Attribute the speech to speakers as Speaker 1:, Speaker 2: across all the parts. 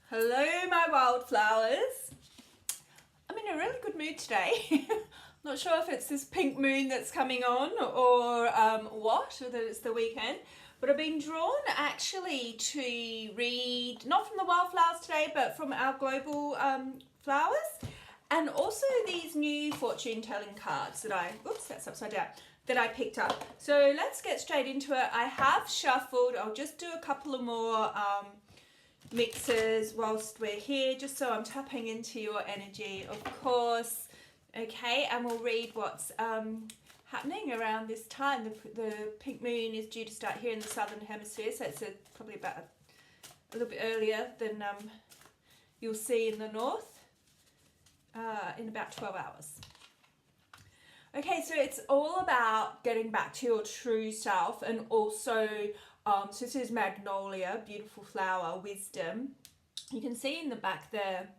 Speaker 1: Hello, my wildflowers. I'm in a really good mood today. Not sure if it's this pink moon that's coming on or what, or that it's the weekend. But I've been drawn actually to read, not from the wildflowers today, but from our global flowers. And also these new fortune telling cards that that's upside down, that I picked up. So let's get straight into it. I have shuffled, I'll just do a couple of more mixes whilst we're here, just so I'm tapping into your energy, of course. Okay, and we'll read what's happening around this time. The pink moon is due to start here in the southern hemisphere, so it's probably about a little bit earlier than you'll see in the north, in about 12 hours. Okay, so it's all about getting back to your true self, and also so this is Magnolia, beautiful flower, wisdom. You can see in the back there,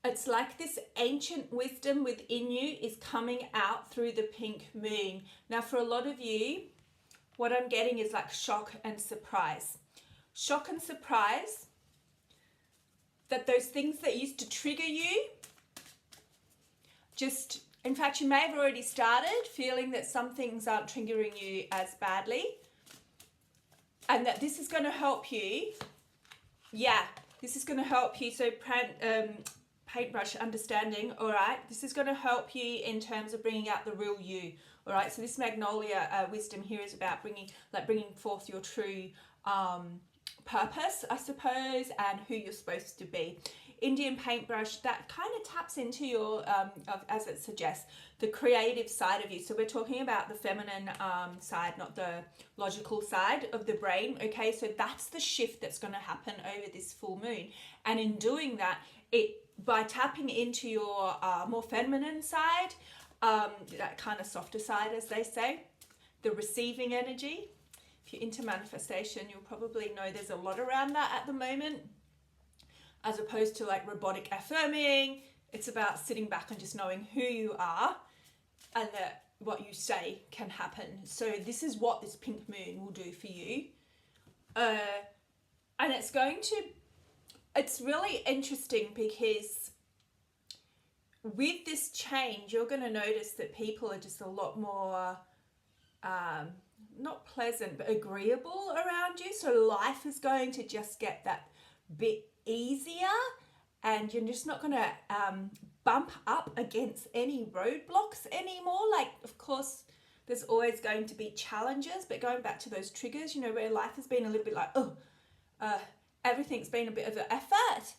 Speaker 1: it's like this ancient wisdom within you is coming out through the pink moon. Now, for a lot of you, what I'm getting is like shock and surprise. Shock and surprise that those things that used to trigger you, just, in fact, you may have already started feeling that some things aren't triggering you as badly. And that this is going to help you. Yeah, this is going to help you. So paintbrush understanding, all right? This is going to help you in terms of bringing out the real you, all right? So this Magnolia wisdom here is about bringing forth your true purpose, I suppose, and who you're supposed to be. Indian paintbrush, that kind of taps into your, as it suggests, the creative side of you. So we're talking about the feminine side, not the logical side of the brain, okay? So that's the shift that's going to happen over this full moon. And in doing that, by tapping into your more feminine side, that kind of softer side, as they say, the receiving energy. If you're into manifestation, you'll probably know there's a lot around that at the moment. As opposed to like robotic affirming, it's about sitting back and just knowing who you are and that what you say can happen. So this is what this pink moon will do for you. And it's really interesting because with this change, you're going to notice that people are just a lot more, not pleasant, but agreeable around you. So life is going to just get that bit easier, and you're just not going to bump up against any roadblocks anymore. Like, of course, there's always going to be challenges, but going back to those triggers, you know, where life has been a little bit like, everything's been a bit of an effort.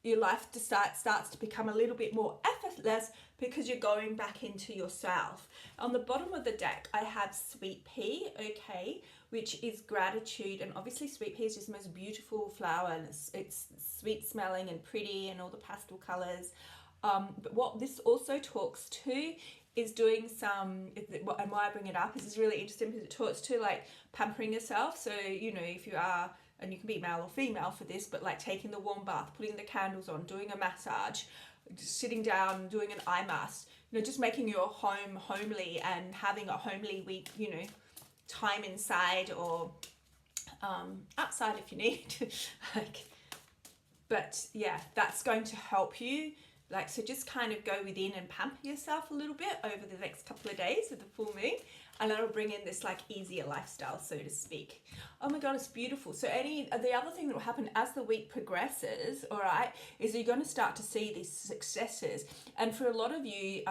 Speaker 1: Your life starts to become a little bit more effortless because you're going back into yourself. On the bottom of the deck, I have Sweet Pea, okay, which is gratitude. And obviously Sweet Pea is just the most beautiful flower, and it's sweet smelling and pretty and all the pastel colors. But what this also talks to is doing some, and why I bring it up is it's really interesting because it talks to like pampering yourself. So, you know, if you are, and you can be male or female for this, but like taking the warm bath, putting the candles on, doing a massage, just sitting down, doing an eye mask, you know, just making your home homely and having a homely week, you know, time inside or outside if you need. But yeah, that's going to help you. Like, so just kind of go within and pamper yourself a little bit over the next couple of days of the full moon, and that'll bring in this like easier lifestyle, so to speak. Oh my God, it's beautiful. So the other thing that will happen as the week progresses, all right, is you're going to start to see these successes. And for a lot of you,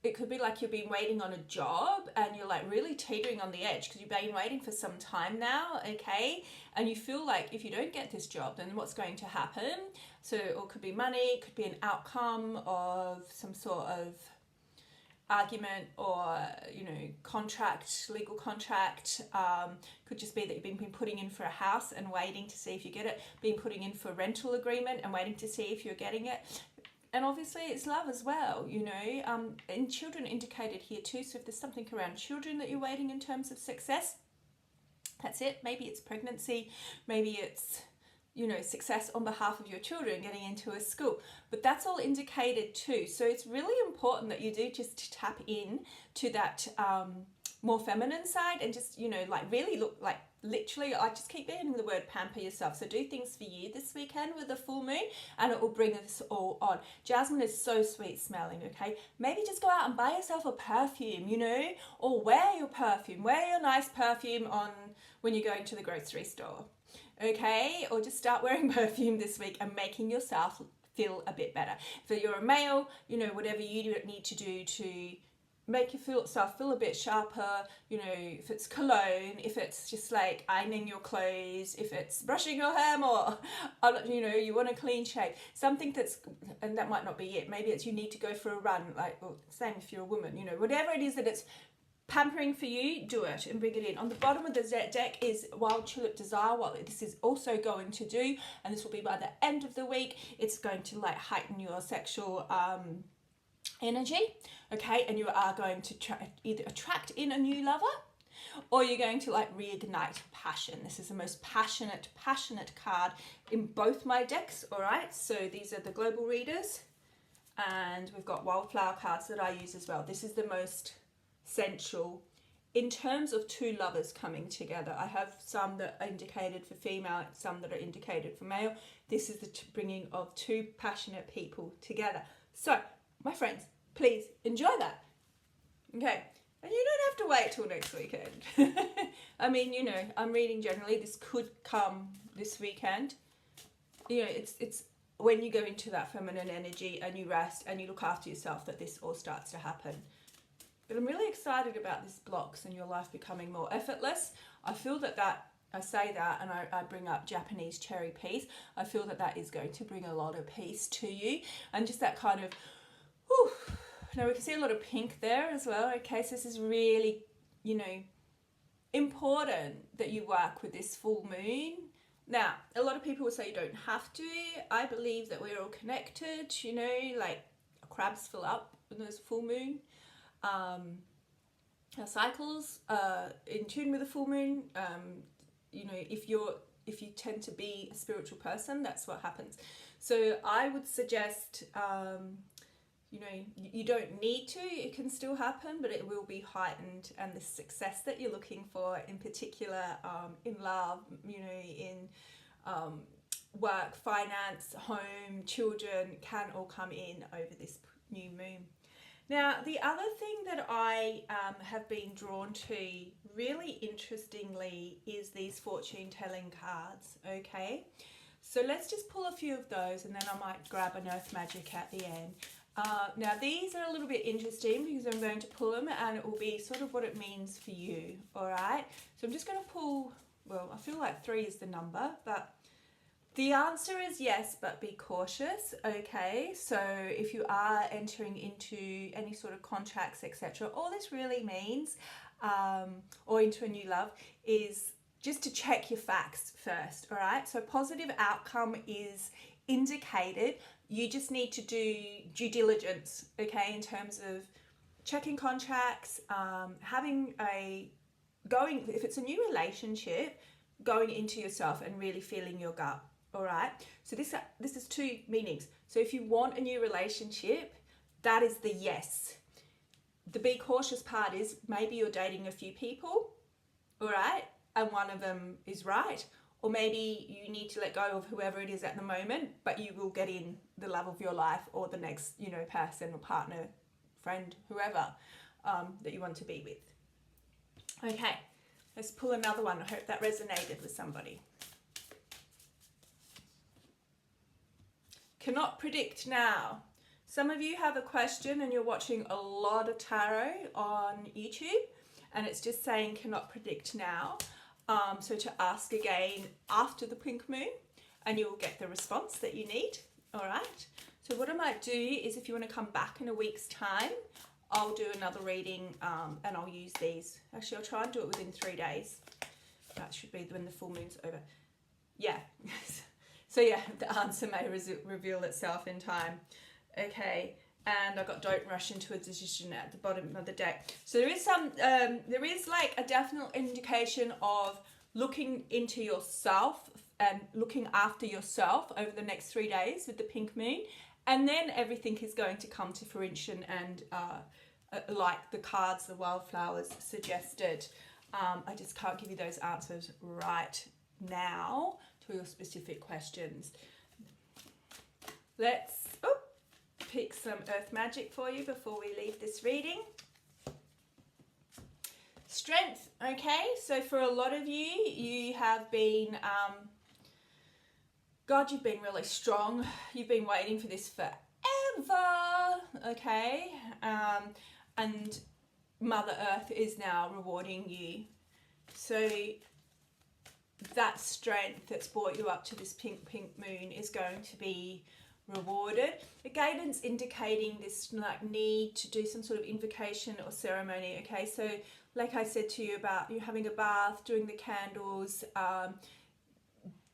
Speaker 1: it could be like you've been waiting on a job and you're like really teetering on the edge because you've been waiting for some time now, okay? And you feel like if you don't get this job, then what's going to happen? So it could be money, it could be an outcome of some sort of argument or, you know, contract, legal contract. Could just be that you've been putting in for a house and waiting to see if you get it, been putting in for a rental agreement and waiting to see if you're getting it. And obviously it's love as well, you know, and children indicated here too. So if there's something around children that you're waiting in terms of success, that's it. Maybe it's pregnancy, maybe it's, you know, success on behalf of your children getting into a school, but that's all indicated too. So it's really important that you do just tap in to that more feminine side and just, you know, like really look like literally, I just keep getting the word pamper yourself. So do things for you this weekend with the full moon, and it will bring us all on. Jasmine is so sweet smelling, okay? Maybe just go out and buy yourself a perfume, you know, or wear your perfume. Wear your nice perfume on when you're going to the grocery store, okay? Or just start wearing perfume this week and making yourself feel a bit better. If you're a male, you know, whatever you need to do to make yourself feel a bit sharper, you know, if it's cologne, if it's just like ironing your clothes, if it's brushing your hair more, you know, you want a clean shave, something that's, and that might not be it, maybe it's you need to go for a run, like, well, same if you're a woman, you know, whatever it is that it's pampering for you, do it and bring it in. On the bottom of the deck is Wild Tulip Desire, what this is also going to do, and this will be by the end of the week. It's going to like heighten your sexual energy, okay, and you are going to either attract in a new lover, or you're going to like reignite passion. This is the most passionate card in both my decks, all right? So these are the global readers, and we've got wildflower cards that I use as well. This is the most sensual in terms of two lovers coming together. I have some that are indicated for female, some that are indicated for male. This is the bringing of two passionate people together. So my friends, please enjoy that, okay? And you don't have to wait till next weekend. I mean, you know, I'm reading generally. This could come this weekend. You know, it's when you go into that feminine energy and you rest and you look after yourself that this all starts to happen. But I'm really excited about this blocks and your life becoming more effortless. I feel that I say that and I bring up Japanese cherry peas. I feel that is going to bring a lot of peace to you, and just that kind of, whew. Now we can see a lot of pink there as well. Okay, so this is really, you know, important that you work with this full moon. Now, a lot of people will say you don't have to. I believe that we're all connected, you know, like crabs fill up when there's a full moon. Our cycles are in tune with the full moon. You know, if you tend to be a spiritual person, that's what happens. So I would suggest, you know, you don't need to, it can still happen, but it will be heightened, and the success that you're looking for, in particular, in love, you know, in work, finance, home, children, can all come in over this new moon. Now, the other thing that I have been drawn to really interestingly is these fortune telling cards, okay? So let's just pull a few of those, and then I might grab an earth magic at the end. Now, these are a little bit interesting because I'm going to pull them and it will be sort of what it means for you, all right? So I'm just going to pull, well, I feel like 3 is the number, but the answer is yes, but be cautious, okay? So if you are entering into any sort of contracts, etc., all this really means, or into a new love, is just to check your facts first, all right? So positive outcome is indicated. You just need to do due diligence, okay, in terms of checking contracts, if it's a new relationship, going into yourself and really feeling your gut. All right, so this is 2 meanings. So if you want a new relationship, that is the yes. The be cautious part is maybe you're dating a few people, all right, and one of them is right, or maybe you need to let go of whoever it is at the moment, but you will get in the love of your life or the next, you know, person or partner, friend, whoever that you want to be with. Okay, let's pull another one. I hope that resonated with somebody. Cannot predict now. Some of you have a question and you're watching a lot of tarot on YouTube, and it's just saying cannot predict now. So to ask again after the pink moon, and you'll get the response that you need. All right. So what I might do is, if you want to come back in a week's time, I'll do another reading, and I'll use these. Actually, I'll try and do it within 3 days. That should be when the full moon's over. Yeah. So yeah, the answer may reveal itself in time. Okay, and I got don't rush into a decision at the bottom of the deck. So there is like a definite indication of looking into yourself and looking after yourself over the next 3 days with the pink moon, and then everything is going to come to fruition, and like the cards, the wildflowers suggested. I just can't give you those answers right now to your specific questions. Let's pick some earth magic for you before we leave this reading. Strength, okay? So for a lot of you, you have been, God, you've been really strong. You've been waiting for this forever, okay? And Mother Earth is now rewarding you. So that strength that's brought you up to this pink moon is going to be rewarded. The guidance indicating this like need to do some sort of invocation or ceremony, okay? So like I said to you about you having a bath, doing the candles,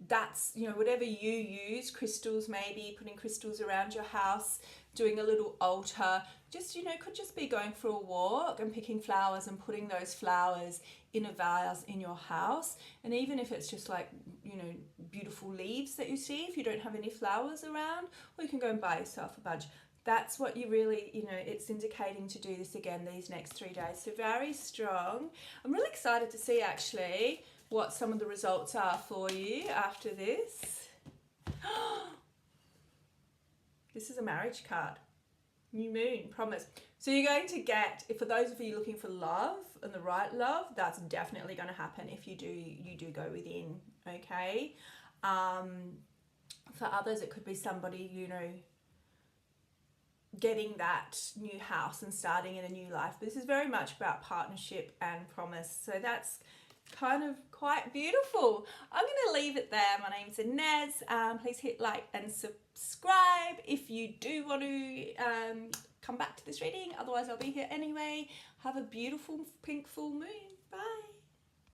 Speaker 1: that's, you know, whatever you use, crystals maybe, putting crystals around your house, doing a little altar, just, you know, could just be going for a walk and picking flowers and putting those flowers in a vase in your house. And even if it's just like, you know, beautiful leaves that you see, if you don't have any flowers around, or you can go and buy yourself a bunch. That's what you really, you know, it's indicating to do this again these next 3 days. So very strong. I'm really excited to see actually what some of the results are for you after this. This is a marriage card. New moon, promise. So you're going to get, for those of you looking for love and the right love, that's definitely going to happen if you do go within, okay? For others, it could be somebody, you know, getting that new house and starting in a new life. But this is very much about partnership and promise. So that's kind of quite beautiful. I'm going to leave it there. My name's Inez. Please hit like and subscribe if you do want to come back to this reading. Otherwise, I'll be here anyway. Have a beautiful pink full moon. Bye.